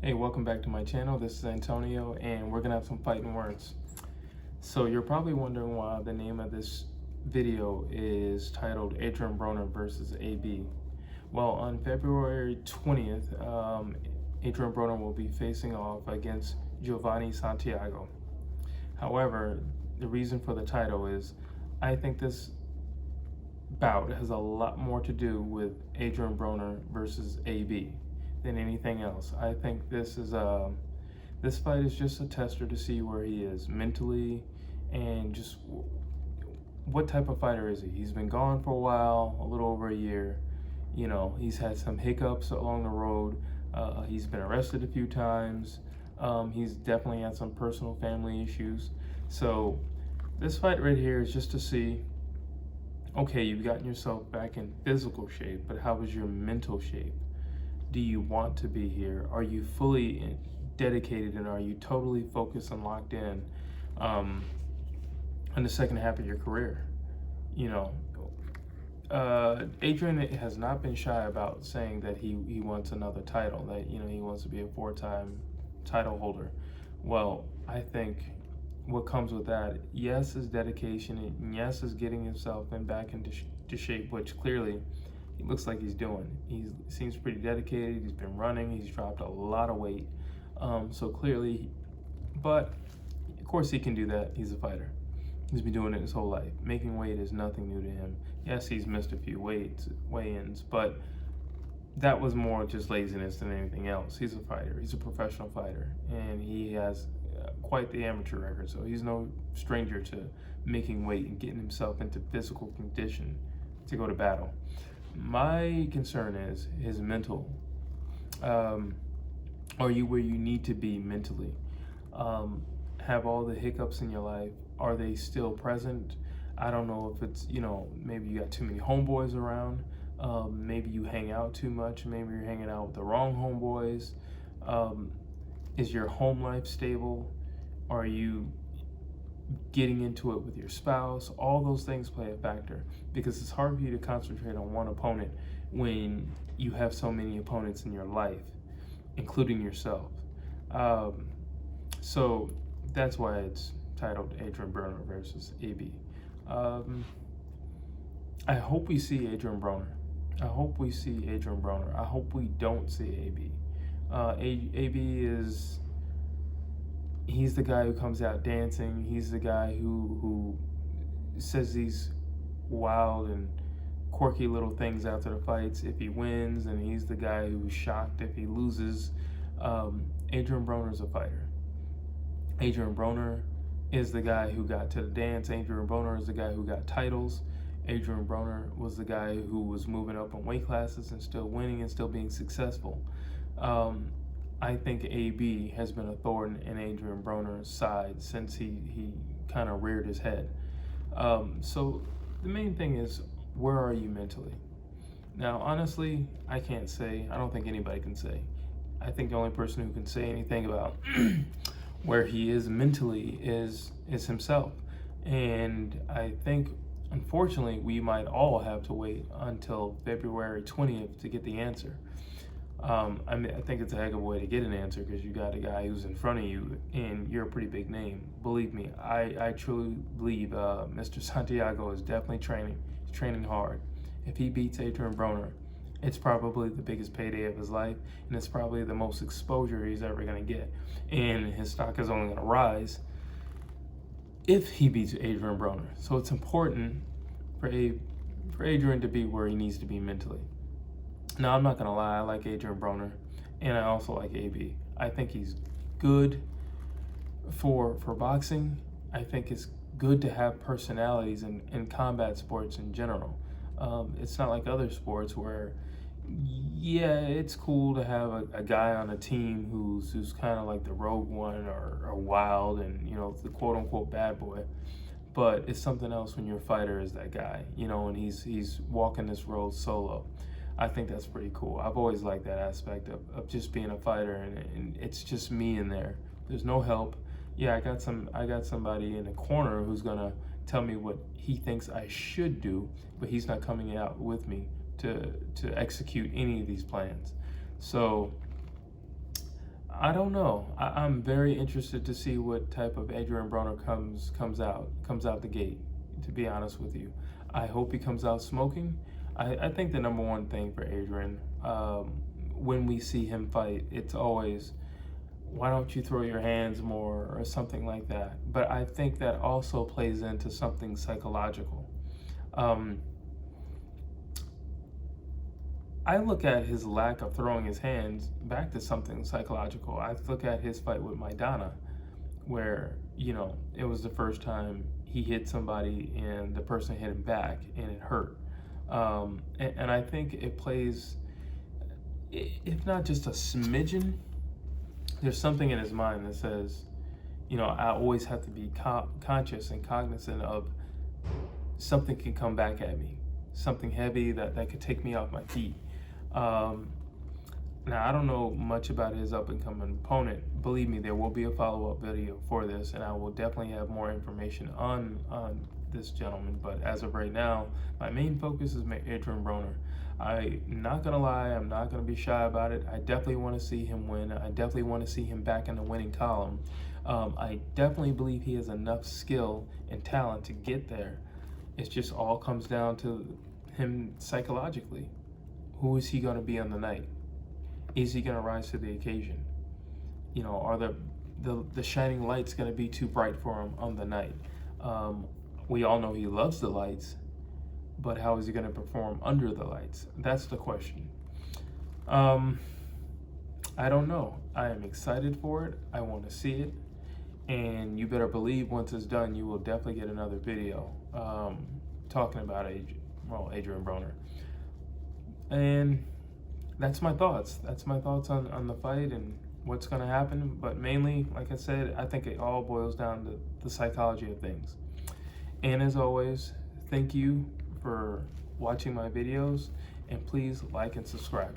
Hey, welcome back to my channel. This is Antonio, and we're gonna have some fighting words. So you're probably wondering why the name of this video is titled Adrien Broner versus AB. Well, on February 20th, Adrien Broner will be facing off against Giovanni Santiago. However, the reason for the title is I think this bout has a lot more to do with Adrien Broner versus AB than anything else. I think this fight is just a tester to see where he is mentally and just what type of fighter is he. He's been gone for a while, a little over a year. You know, he's had some hiccups along the road. He's been arrested a few times. He's definitely had some personal family issues. So this fight right here is just to see, okay, you've gotten yourself back in physical shape, but how is your mental shape? Do you want to be here? Are you fully dedicated, and are you totally focused and locked in on the second half of your career? You know, Adrien has not been shy about saying that he wants another title, that, you know, he wants to be a 4-time title holder. Well, I think what comes with that, yes, is dedication, and yes, is getting himself back into shape, which clearly he looks like he's doing. He seems pretty dedicated. He's been running. He's dropped a lot of weight. So clearly, but of course he can do that. He's a fighter. He's been doing it his whole life. Making weight is nothing new to him. Yes, he's missed a few weigh-ins, but that was more just laziness than anything else. He's a fighter. He's a professional fighter, and he has quite the amateur record. So he's no stranger to making weight and getting himself into physical condition to go to battle. My concern is his mental. Are you where you need to be mentally? Have all the hiccups in your life, are they still present? I don't know if it's, you know, maybe you got too many homeboys around. Maybe you hang out too much. Maybe you're hanging out with the wrong homeboys. Is your home life stable? Are you getting into it with your spouse? All those things play a factor, because it's hard for you to concentrate on one opponent when you have so many opponents in your life, including yourself. So that's why it's titled Adrien Broner versus AB. I hope we see Adrien Broner. I hope we see Adrien Broner. I hope we don't see AB. AB is, he's the guy who comes out dancing. He's the guy who says these wild and quirky little things after the fights if he wins, and he's the guy who's shocked if he loses. Adrien Broner is a fighter. Adrien Broner is the guy who got to the dance. Adrien Broner is the guy who got titles. Adrien Broner was the guy who was moving up in weight classes and still winning and still being successful. I think AB has been a thorn in Adrien Broner's side since he kind of reared his head. So the main thing is, where are you mentally? Now, honestly, I can't say. I don't think anybody can say. I think the only person who can say anything about where he is mentally is himself. And I think, unfortunately, we might all have to wait until February 20th to get the answer. I mean, I think it's a heck of a way to get an answer, because you got a guy who's in front of you and you're a pretty big name. Believe me, I truly believe Mr. Santiago is definitely training. He's training hard. If he beats Adrien Broner, it's probably the biggest payday of his life, and it's probably the most exposure he's ever going to get. And his stock is only going to rise if he beats Adrien Broner. So it's important for Adrien to be where he needs to be mentally. Now, I'm not going to lie, I like Adrien Broner, and I also like AB. I think he's good for boxing. I think it's good to have personalities in combat sports in general. It's not like other sports where, yeah, it's cool to have a guy on a team who's kind of like the rogue one or wild and, you know, the quote-unquote bad boy. But it's something else when your fighter is that guy, you know, and he's walking this road solo. I think that's pretty cool. I've always liked that aspect of just being a fighter, and it's just me in there. There's no help. Yeah, I got somebody in the corner who's gonna tell me what he thinks I should do, but he's not coming out with me to execute any of these plans. So I don't know. I'm very interested to see what type of Adrien Broner comes out the gate. To be honest with you, I hope he comes out smoking. I think the number one thing for Adrien, when we see him fight, it's always, why don't you throw your hands more or something like that. But I think that also plays into something psychological. I look at his lack of throwing his hands back to something psychological. I look at his fight with Maidana, where, it was the first time he hit somebody and the person hit him back and it hurt. And I think it plays, if not just a smidgen, there's something in his mind that says, I always have to be conscious and cognizant of something can come back at me, something heavy that could take me off my feet. Now, I don't know much about his up-and-coming opponent. Believe me, there will be a follow-up video for this, and I will definitely have more information on this gentleman. But as of right now, my main focus is Adrien Broner. I'm not going to lie. I'm not going to be shy about it. I definitely want to see him win. I definitely want to see him back in the winning column. I definitely believe he has enough skill and talent to get there. It just all comes down to him psychologically. Who is he going to be on the night? Is he going to rise to the occasion? Are the shining lights going to be too bright for him on the night? We all know he loves the lights, but how is he going to perform under the lights? That's the question. I don't know. I am excited for it. I want to see it. And you better believe once it's done, you will definitely get another video talking about Adrien Broner. And that's my thoughts. That's my thoughts on the fight and what's going to happen. But mainly, like I said, I think it all boils down to the psychology of things. And as always, thank you for watching my videos. And please like and subscribe.